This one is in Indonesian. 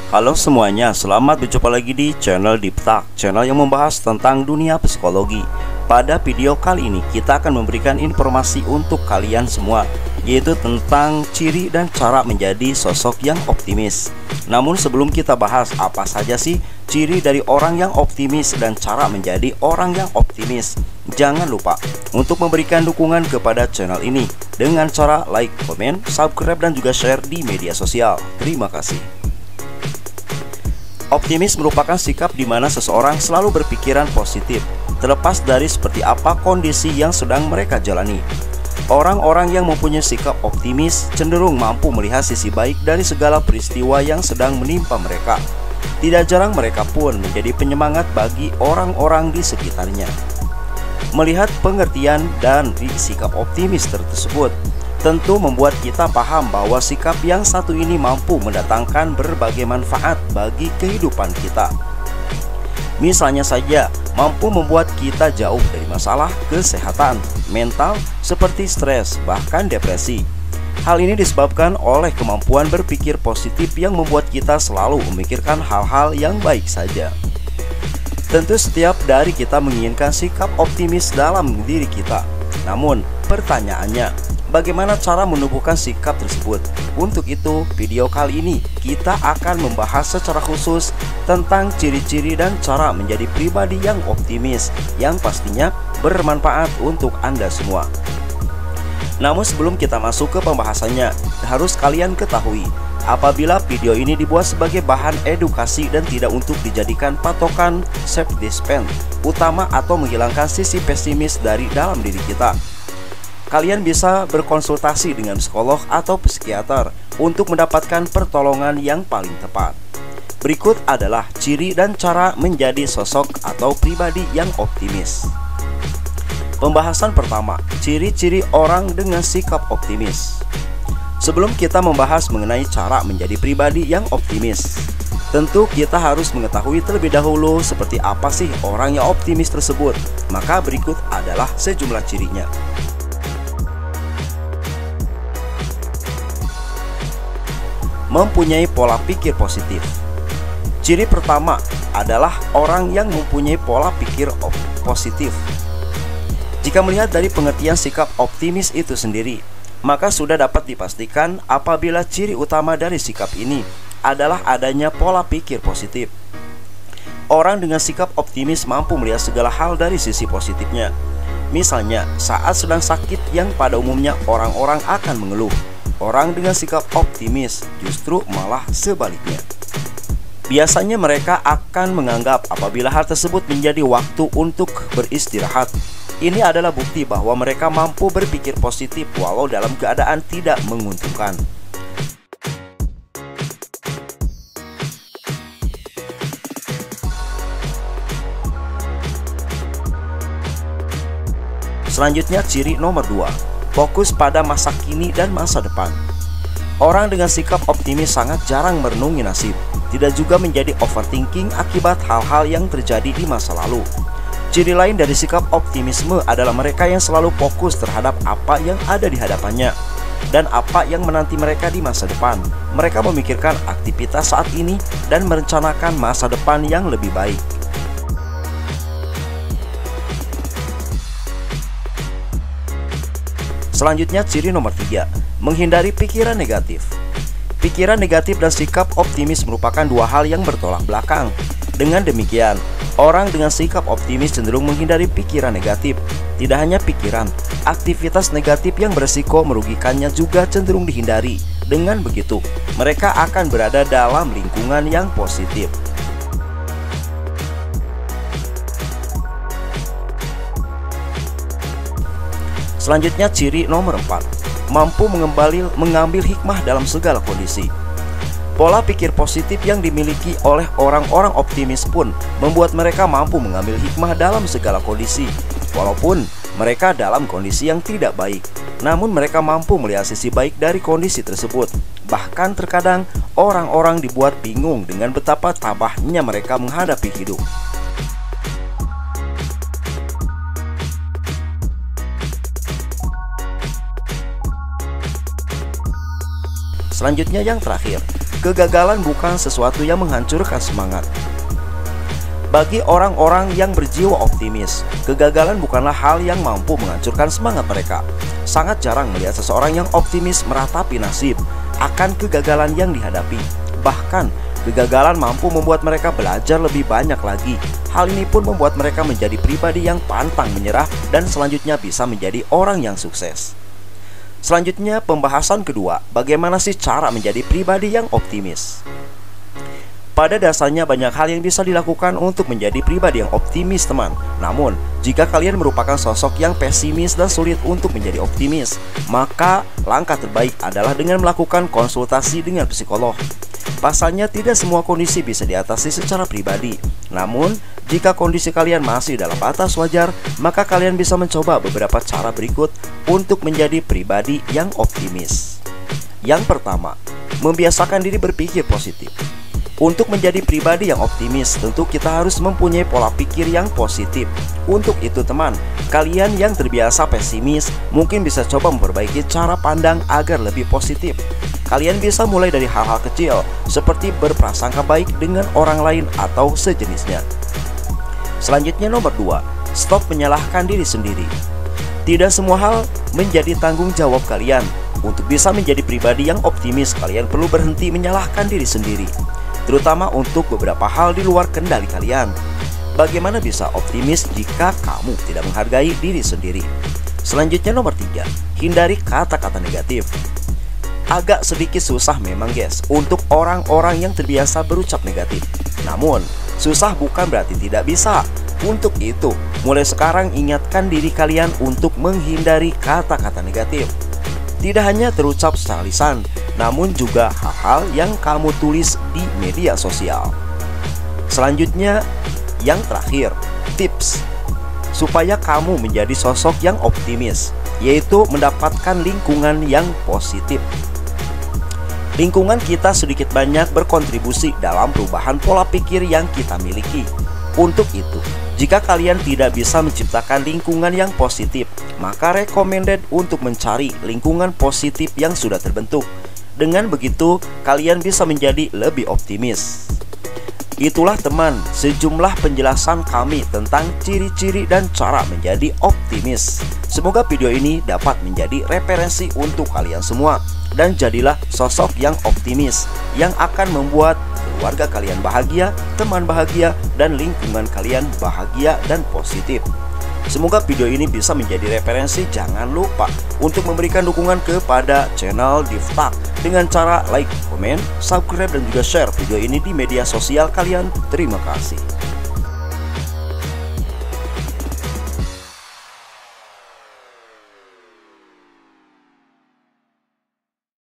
Halo semuanya, selamat berjumpa lagi di channel Deep Talk, channel yang membahas tentang dunia psikologi. Pada video kali ini kita akan memberikan informasi untuk kalian semua, yaitu tentang ciri dan cara menjadi sosok yang optimis. Namun sebelum kita bahas apa saja sih ciri dari orang yang optimis dan cara menjadi orang yang optimis, jangan lupa untuk memberikan dukungan kepada channel ini dengan cara like, komen, subscribe, dan juga share di media sosial. Terima kasih. Optimis merupakan sikap di mana seseorang selalu berpikiran positif, terlepas dari seperti apa kondisi yang sedang mereka jalani. Orang-orang yang mempunyai sikap optimis cenderung mampu melihat sisi baik dari segala peristiwa yang sedang menimpa mereka. Tidak jarang mereka pun menjadi penyemangat bagi orang-orang di sekitarnya. Melihat pengertian dan sikap optimis tersebut tentu membuat kita paham bahwa sikap yang satu ini mampu mendatangkan berbagai manfaat bagi kehidupan kita. Misalnya saja, mampu membuat kita jauh dari masalah kesehatan mental seperti stres, bahkan depresi. Hal ini disebabkan oleh kemampuan berpikir positif yang membuat kita selalu memikirkan hal-hal yang baik saja. Tentu setiap dari kita menginginkan sikap optimis dalam diri kita. Namun, pertanyaannya, bagaimana cara menumbuhkan sikap tersebut? Untuk itu, video kali ini kita akan membahas secara khusus tentang ciri-ciri dan cara menjadi pribadi yang optimis, yang pastinya bermanfaat untuk Anda semua. Namun sebelum kita masuk ke pembahasannya, harus kalian ketahui, apabila video ini dibuat sebagai bahan edukasi dan tidak untuk dijadikan patokan self-defense utama atau menghilangkan sisi pesimis dari dalam diri kita, kalian bisa berkonsultasi dengan psikolog atau psikiater untuk mendapatkan pertolongan yang paling tepat. Berikut adalah ciri dan cara menjadi sosok atau pribadi yang optimis. Pembahasan pertama, ciri-ciri orang dengan sikap optimis. Sebelum kita membahas mengenai cara menjadi pribadi yang optimis, tentu kita harus mengetahui terlebih dahulu seperti apa sih orang yang optimis tersebut. Maka berikut adalah sejumlah cirinya. Mempunyai pola pikir positif. Ciri pertama adalah orang yang mempunyai pola pikir positif. Jika melihat dari pengertian sikap optimis itu sendiri, maka sudah dapat dipastikan apabila ciri utama dari sikap ini adalah adanya pola pikir positif. Orang dengan sikap optimis mampu melihat segala hal dari sisi positifnya. Misalnya, saat sedang sakit yang pada umumnya orang-orang akan mengeluh, orang dengan sikap optimis justru malah sebaliknya. Biasanya mereka akan menganggap apabila hal tersebut menjadi waktu untuk beristirahat. Ini adalah bukti bahwa mereka mampu berpikir positif walau dalam keadaan tidak menguntungkan. Selanjutnya, ciri nomor 2, fokus pada masa kini dan masa depan. Orang dengan sikap optimis sangat jarang merenungi nasib, tidak juga menjadi overthinking akibat hal-hal yang terjadi di masa lalu. Ciri lain dari sikap optimisme adalah mereka yang selalu fokus terhadap apa yang ada di hadapannya dan apa yang menanti mereka di masa depan. Mereka memikirkan aktivitas saat ini dan merencanakan masa depan yang lebih baik. Selanjutnya, ciri nomor 3, menghindari pikiran negatif. Pikiran negatif dan sikap optimis merupakan dua hal yang bertolak belakang. Dengan demikian, orang dengan sikap optimis cenderung menghindari pikiran negatif. Tidak hanya pikiran, aktivitas negatif yang beresiko merugikannya juga cenderung dihindari. Dengan begitu, mereka akan berada dalam lingkungan yang positif. Selanjutnya, ciri nomor 4, mampu mengambil hikmah dalam segala kondisi. Pola pikir positif yang dimiliki oleh orang-orang optimis pun membuat mereka mampu mengambil hikmah dalam segala kondisi. Walaupun mereka dalam kondisi yang tidak baik, namun mereka mampu melihat sisi baik dari kondisi tersebut. Bahkan terkadang orang-orang dibuat bingung dengan betapa tabahnya mereka menghadapi hidup. Selanjutnya yang terakhir, kegagalan bukan sesuatu yang menghancurkan semangat. Bagi orang-orang yang berjiwa optimis, kegagalan bukanlah hal yang mampu menghancurkan semangat mereka. Sangat jarang melihat seseorang yang optimis meratapi nasib akan kegagalan yang dihadapi. Bahkan, kegagalan mampu membuat mereka belajar lebih banyak lagi. Hal ini pun membuat mereka menjadi pribadi yang pantang menyerah dan selanjutnya bisa menjadi orang yang sukses. Selanjutnya, pembahasan kedua, bagaimana sih cara menjadi pribadi yang optimis? Pada dasarnya banyak hal yang bisa dilakukan untuk menjadi pribadi yang optimis, teman. Namun, jika kalian merupakan sosok yang pesimis dan sulit untuk menjadi optimis, maka langkah terbaik adalah dengan melakukan konsultasi dengan psikolog. Pasalnya tidak semua kondisi bisa diatasi secara pribadi. Namun, jika kondisi kalian masih dalam batas wajar, maka kalian bisa mencoba beberapa cara berikut untuk menjadi pribadi yang optimis. Yang pertama, membiasakan diri berpikir positif. Untuk menjadi pribadi yang optimis, tentu kita harus mempunyai pola pikir yang positif. Untuk itu teman, kalian yang terbiasa pesimis mungkin bisa coba memperbaiki cara pandang agar lebih positif. Kalian bisa mulai dari hal-hal kecil, seperti berprasangka baik dengan orang lain atau sejenisnya. Selanjutnya nomor 2, stop menyalahkan diri sendiri. Tidak semua hal menjadi tanggung jawab kalian. Untuk bisa menjadi pribadi yang optimis, kalian perlu berhenti menyalahkan diri sendiri, terutama untuk beberapa hal di luar kendali kalian. Bagaimana bisa optimis jika kamu tidak menghargai diri sendiri? Selanjutnya nomor 3, hindari kata-kata negatif. Agak sedikit susah memang guys untuk orang-orang yang terbiasa berucap negatif. Namun, susah bukan berarti tidak bisa. Untuk itu, mulai sekarang ingatkan diri kalian untuk menghindari kata-kata negatif. Tidak hanya terucap secara lisan, namun juga hal-hal yang kamu tulis di media sosial. Selanjutnya, yang terakhir, tips supaya kamu menjadi sosok yang optimis, yaitu mendapatkan lingkungan yang positif. Lingkungan kita sedikit banyak berkontribusi dalam perubahan pola pikir yang kita miliki. Untuk itu, jika kalian tidak bisa menciptakan lingkungan yang positif, maka recommended untuk mencari lingkungan positif yang sudah terbentuk. Dengan begitu, kalian bisa menjadi lebih optimis. Itulah teman, sejumlah penjelasan kami tentang ciri-ciri dan cara menjadi optimis. Semoga video ini dapat menjadi referensi untuk kalian semua. Dan jadilah sosok yang optimis, yang akan membuat keluarga kalian bahagia, teman bahagia, dan lingkungan kalian bahagia dan positif. Semoga video ini bisa menjadi referensi. Jangan lupa untuk memberikan dukungan kepada channel Divtak dengan cara like, komen, subscribe, dan juga share video ini di media sosial kalian. Terima kasih.